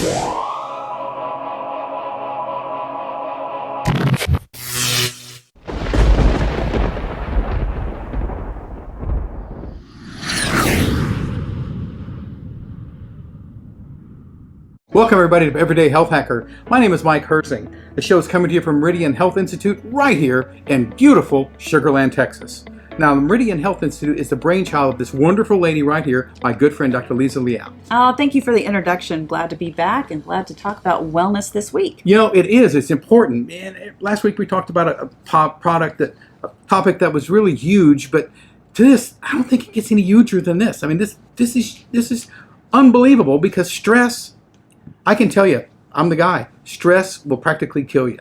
Welcome everybody to Everyday Health Hacker. My name is Mike Hersing. The show is coming to you from Meridian Health Institute right here in beautiful Sugar Land, Texas. Now, the Meridian Health Institute is the brainchild of this wonderful lady right here, my good friend Dr. Lisa Liao. Thank you for the introduction. Glad to be back and glad to talk about wellness this week. You know, it's important. And last week we talked about a topic that was really huge, but to this, I don't think it gets any huger than this. I mean, this is unbelievable because stress, I can tell you, I'm the guy. Stress will practically kill you.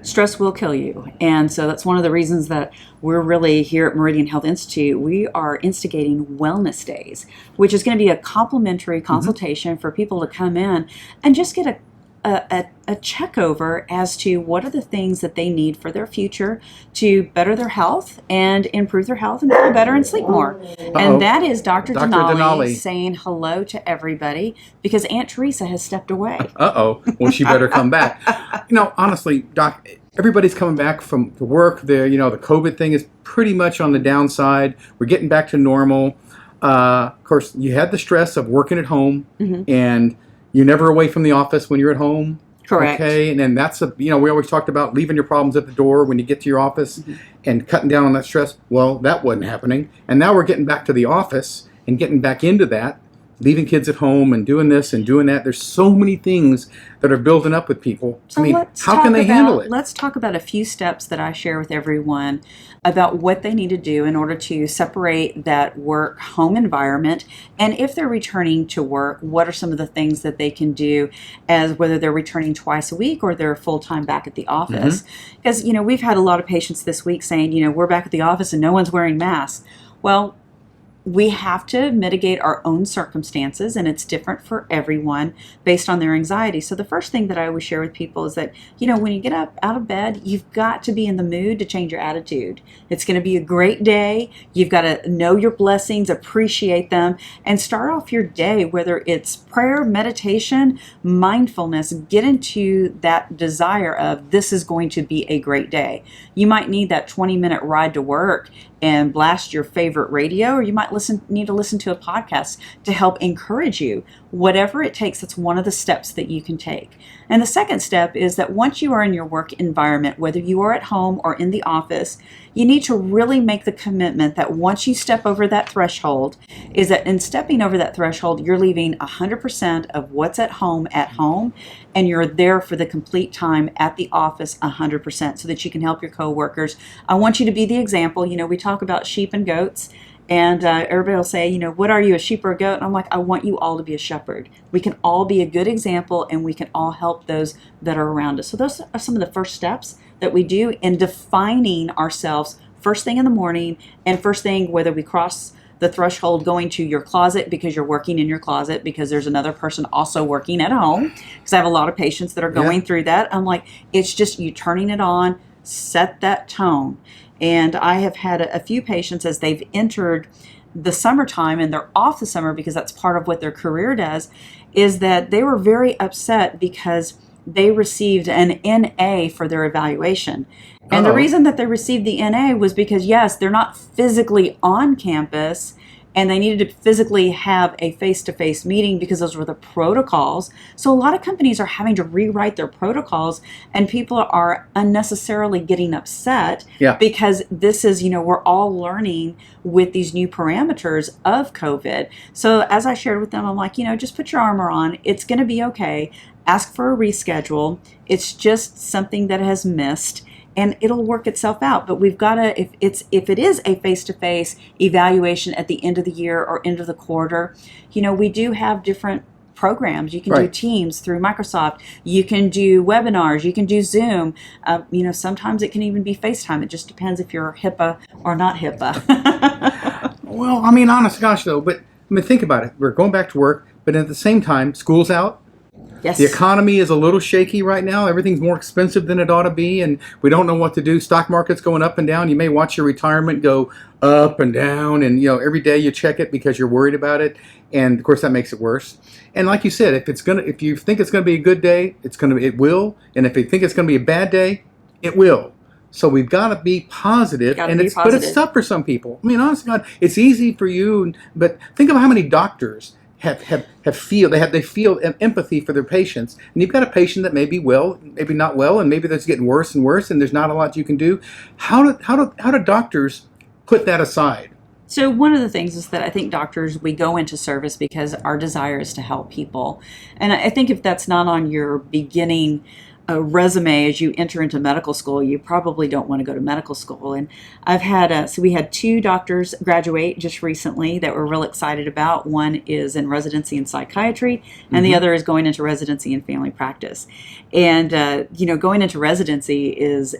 Stress will kill you. And so that's one of the reasons that we're really here at Meridian Health Institute. We are instigating wellness days, which is going to be a complimentary consultation for people to come in and just get a check over as to what are the things that they need for their future to better their health and improve their health and feel better and sleep more. And that is Dr. Denali saying hello to everybody because Aunt Teresa has stepped away. Well, she better come back. You know, honestly, Doc, everybody's coming back from work. The COVID thing is pretty much on the downside. We're getting back to normal. Of course, you had the stress of working at home and you're never away from the office when you're at home. Correct. Okay, and then we always talked about leaving your problems at the door when you get to your office and cutting down on that stress. Well, that wasn't happening. And now we're getting back to the office and getting back into that, leaving kids at home and doing this and doing that. There's so many things that are building up with people. So I mean, how can they handle it? Let's talk about a few steps that I share with everyone about what they need to do in order to separate that work-home environment. And if they're returning to work, what are some of the things that they can do as whether they're returning twice a week or they're full-time back at the office. Because, we've had a lot of patients this week saying, we're back at the office and no one's wearing masks. Well, we have to mitigate our own circumstances, and it's different for everyone based on their anxiety. So the first thing that I always share with people is that, when you get up out of bed, you've got to be in the mood to change your attitude. It's going to be a great day. You've got to know your blessings, appreciate them, and start off your day, whether it's prayer, meditation, mindfulness, get into that desire of this is going to be a great day. You might need that 20-minute ride to work and blast your favorite radio, or you might need to listen to a podcast to help encourage you. Whatever it takes, that's one of the steps that you can take. And the second step is that once you are in your work environment, whether you are at home or in the office, you need to really make the commitment that once you step over that threshold, is that in stepping over that threshold, you're leaving 100% of what's at home, and you're there for the complete time at the office 100% so that you can help your coworkers. I want you to be the example. We talk about sheep and goats. And everybody will say, what are you, a sheep or a goat? And I'm like, I want you all to be a shepherd. We can all be a good example and we can all help those that are around us. So those are some of the first steps that we do in defining ourselves first thing in the morning and first thing whether we cross the threshold going to your closet because you're working in your closet because there's another person also working at home. Because I have a lot of patients that are going through that. I'm like, it's just you turning it on, set that tone. And I have had a few patients as they've entered the summertime and they're off the summer because that's part of what their career does, is that they were very upset because they received an NA for their evaluation. And the reason that they received the NA was because, yes, they're not physically on campus and they needed to physically have a face-to-face meeting because those were the protocols. So a lot of companies are having to rewrite their protocols and people are unnecessarily getting upset because this is, we're all learning with these new parameters of COVID. So as I shared with them, I'm like, just put your armor on. It's going to be okay. Ask for a reschedule. It's just something that has missed. And it'll work itself out. But we've got to, if it is a face-to-face evaluation at the end of the year or end of the quarter, we do have different programs. You can do Teams through Microsoft. You can do webinars. You can do Zoom. Sometimes it can even be FaceTime. It just depends if you're HIPAA or not HIPAA. Well, I mean, honest gosh, though, but think about it. We're going back to work, but at the same time, school's out. Yes. The economy is a little shaky right now. Everything's more expensive than it ought to be, and we don't know what to do. Stock market's going up and down. You may watch your retirement go up and down, and every day you check it because you're worried about it, and of course that makes it worse. And like you said, if you think it's gonna be a good day, it will, and if you think it's gonna be a bad day, it will. So we've got to be positive, but it's tough for some people. I mean, honestly, God, it's easy for you, but think of how many doctors they feel empathy for their patients, and you've got a patient that may be well, maybe not well, and maybe that's getting worse and worse, and there's not a lot you can do. How do doctors put that aside? So one of the things is that I think doctors, we go into service because our desire is to help people, and I think if that's not on your beginning resume as you enter into medical school, you probably don't want to go to medical school. And I've had so we had 2 doctors graduate just recently that we're real excited about. One is in residency in psychiatry, and the other is going into residency in family practice. And going into residency is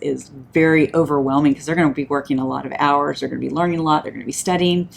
very overwhelming because they're going to be working a lot of hours, they're going to be learning a lot, they're going to be studying,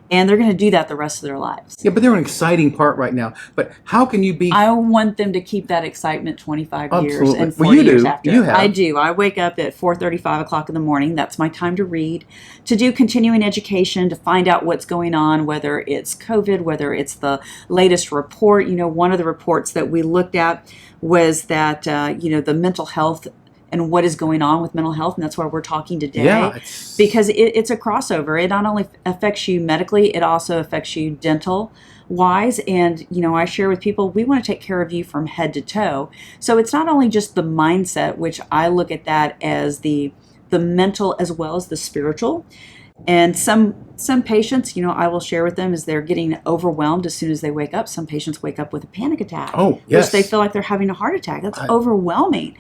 and they're going to do that the rest of their lives. Yeah, but they're an exciting part right now. But how can you be? I want them to keep that excitement 25 years Absolutely. and 40 years after. You have. I do. I wake up at 4:30, 5 o'clock in the morning. That's my time to read, to do continuing education, to find out what's going on, whether it's COVID, whether it's the latest report. One of the reports that we looked at was that, the mental health and what is going on with mental health, and that's why we're talking today. Yeah, because it's a crossover. It not only affects you medically, it also affects you dental wise. And I share with people, we want to take care of you from head to toe. So it's not only just the mindset, which I look at that as the mental as well as the spiritual. And some patients, I will share with them, is they're getting overwhelmed as soon as they wake up. Some patients wake up with a panic attack. Oh, yes. Which they feel like they're having a heart attack. That's overwhelming.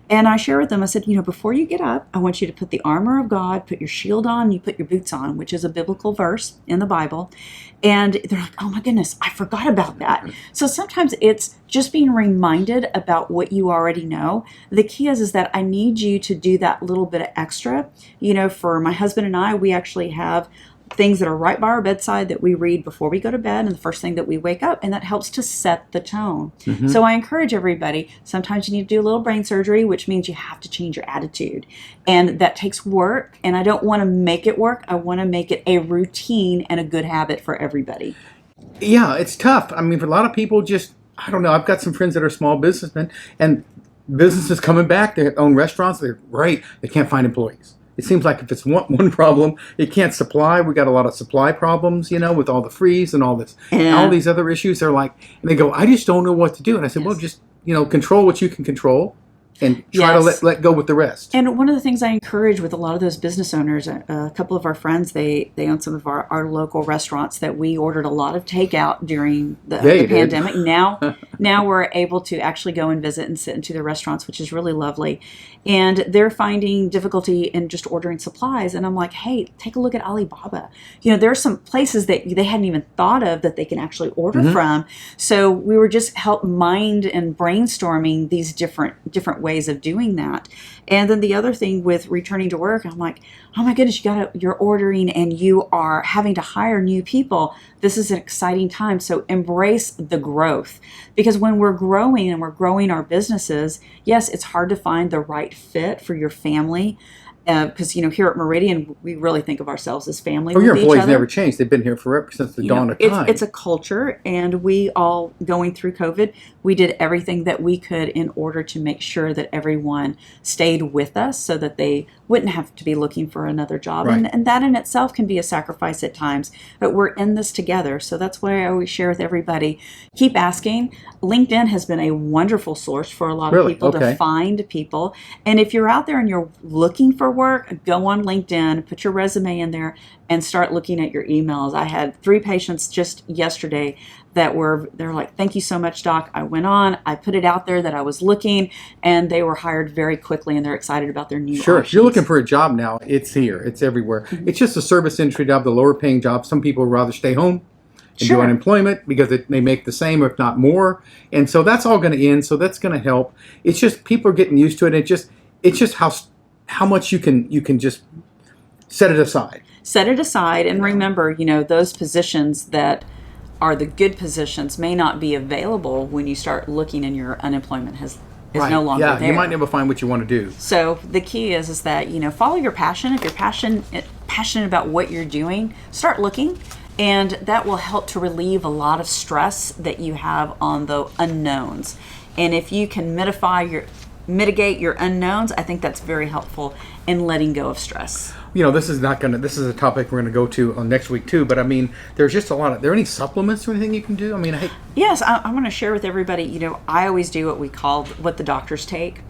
And I share with them, I said, before you get up, I want you to put the armor of God, put your shield on, and you put your boots on, which is a biblical verse in the Bible. And they're like, oh my goodness, I forgot about that. So sometimes it's just being reminded about what you already know. The key is that I need you to do that little bit of extra. For my husband and I, we actually have things that are right by our bedside that we read before we go to bed and the first thing that we wake up, and that helps to set the tone. So I encourage everybody, sometimes you need to do a little brain surgery, which means you have to change your attitude, and that takes work, and I don't want to make it work. I want to make it a routine and a good habit for everybody. Yeah, it's tough. I mean, for a lot of people, I don't know, I've got some friends that are small businessmen, and businesses coming back, they own restaurants, they're great, they can't find employees. It seems like if it's one problem, it can't supply. We got a lot of supply problems, with all the freeze and all this, all these other issues. They're like, and they go, I just don't know what to do. And I said, well, just control what you can control, and try to let go with the rest. And one of the things I encourage with a lot of those business owners, a couple of our friends, they own some of our local restaurants that we ordered a lot of takeout during the pandemic. Now we're able to actually go and visit and sit into the restaurants, which is really lovely. And they're finding difficulty in just ordering supplies. And I'm like, hey, take a look at Alibaba. There are some places that they hadn't even thought of that they can actually order from. So we were just help mind and brainstorming these different ways of doing that. And then the other thing with returning to work, I'm like, oh my goodness, you're ordering and you are having to hire new people. This is an exciting time. So embrace the growth, because when we're growing and we're growing our businesses, yes, it's hard to find the right fit for your family. Because here at Meridian, we really think of ourselves as family. Your employees never changed. They've been here forever since the dawn of time. It's a culture, and we all, going through COVID, we did everything that we could in order to make sure that everyone stayed with us so that they wouldn't have to be looking for another job. Right. And that in itself can be a sacrifice at times, but we're in this together. So that's why I always share with everybody, keep asking. LinkedIn has been a wonderful source for a lot of people to find people. And if you're out there and you're looking for work, go on LinkedIn, put your resume in there, and start looking at your emails. I had 3 patients just yesterday they're like, thank you so much, doc. I went on, I put it out there that I was looking, and they were hired very quickly, and they're excited about their new Sure. options. If you're looking for a job now, it's here. It's everywhere. It's just a service industry job, the lower paying job. Some people would rather stay home and do unemployment because they make the same, if not more. And so that's all going to end. So that's going to help. It's just people are getting used to it. It's just how much you can just set it aside. Set it aside, and remember, those positions that are the good positions may not be available when you start looking and your unemployment is no longer there. You might never find what you want to do. So the key is that, follow your passion. If you're passionate about what you're doing, start looking, and that will help to relieve a lot of stress that you have on the unknowns. And if you can mitigate your unknowns, I think that's very helpful in letting go of stress. This is a topic we're going to go to on next week too, but I mean, there's just a lot of, there any supplements or anything you can do? I mean, Yes, I want to share with everybody, I always do what the doctors take.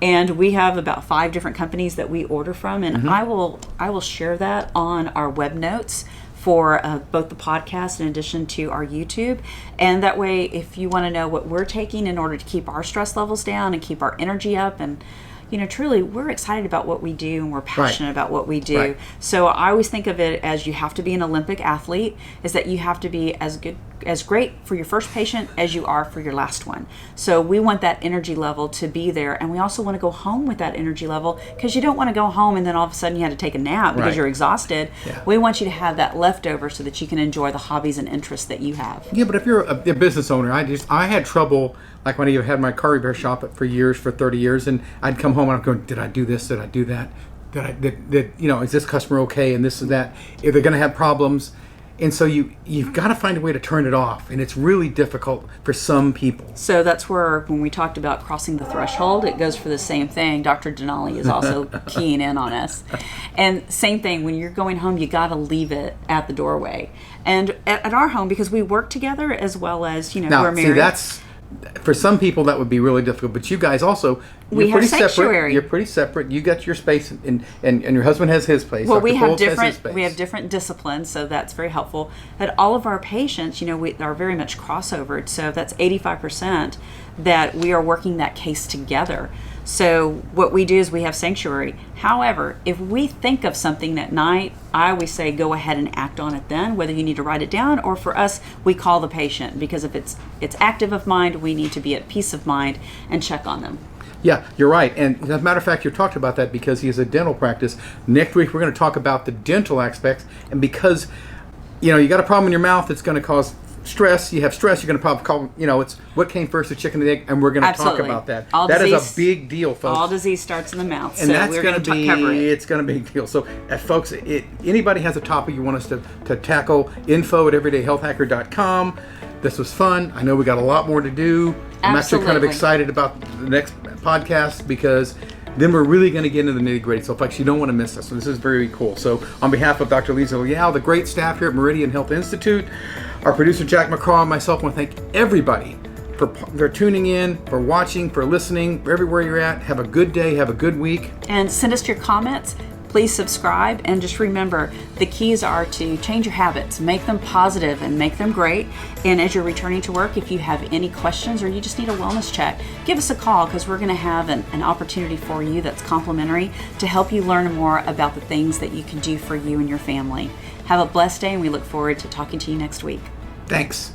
And we have about 5 different companies that we order from, and I will share that on our web notes for both the podcast in addition to our YouTube. And that way, if you want to know what we're taking in order to keep our stress levels down and keep our energy up, and truly, we're excited about what we do and we're passionate about what we do. Right. So I always think of it as you have to be an Olympic athlete, is that you have to be as great for your first patient as you are for your last one. So we want that energy level to be there, and we also want to go home with that energy level, because you don't want to go home and then all of a sudden you have to take a nap because you're exhausted. Yeah. We want you to have that leftover so that you can enjoy the hobbies and interests that you have. Yeah, but if you're a business owner, I had trouble, like when I had my car repair shop for 30 years, and I'd come home and I'm going, did I do this? Did I do that? Is this customer okay? And this and that. If they're going to have problems. And so you've got to find a way to turn it off, and it's really difficult for some people. So that's where, when we talked about crossing the threshold, it goes for the same thing. Dr. Denali is also keying in on us. And same thing, when you're going home, you got to leave it at the doorway. And at our home, because we work together as well as, Now, we're married. See, that's, for some people that would be really difficult, but you guys also, we have sanctuary. You're pretty separate. You got your space, and your husband has his place. Well, Dr. we have Foltz has his space. We have different disciplines, so that's very helpful. But all of our patients, we are very much crossovered, so that's 85% that we are working that case together. So what we do is we have sanctuary. However, if we think of something at night, I always say go ahead and act on it then, whether you need to write it down, or for us, we call the patient, because if it's active of mind, we need to be at peace of mind and check on them. Yeah, you're right. And as a matter of fact, you talked about that because he has a dental practice. Next week, we're going to talk about the dental aspects. And because, you got a problem in your mouth, it's going to cause stress. You have stress, you're going to probably call, it's what came first, the chicken and the egg, and we're going to talk about that. That is a big deal, folks. All disease starts in the mouth, and so that's we're going to be, cover it. It's going to be a big deal. So, folks, anybody has a topic you want us to tackle, info@everydayhealthhacker.com. This was fun. I know we got a lot more to do. I'm actually kind of excited about the next podcast, because then we're really going to get into the nitty-gritty. So, folks, you don't want to miss this. So this is very cool. So, on behalf of Dr. Lisa Liao, the great staff here at Meridian Health Institute, our producer Jack McCraw, and myself, want to thank everybody for tuning in, for watching, for listening, everywhere you're at. Have a good day. Have a good week. And send us your comments. Please subscribe, and just remember, the keys are to change your habits, make them positive and make them great. And as you're returning to work, if you have any questions or you just need a wellness check, give us a call, because we're going to have an opportunity for you that's complimentary to help you learn more about the things that you can do for you and your family. Have a blessed day, and we look forward to talking to you next week. Thanks.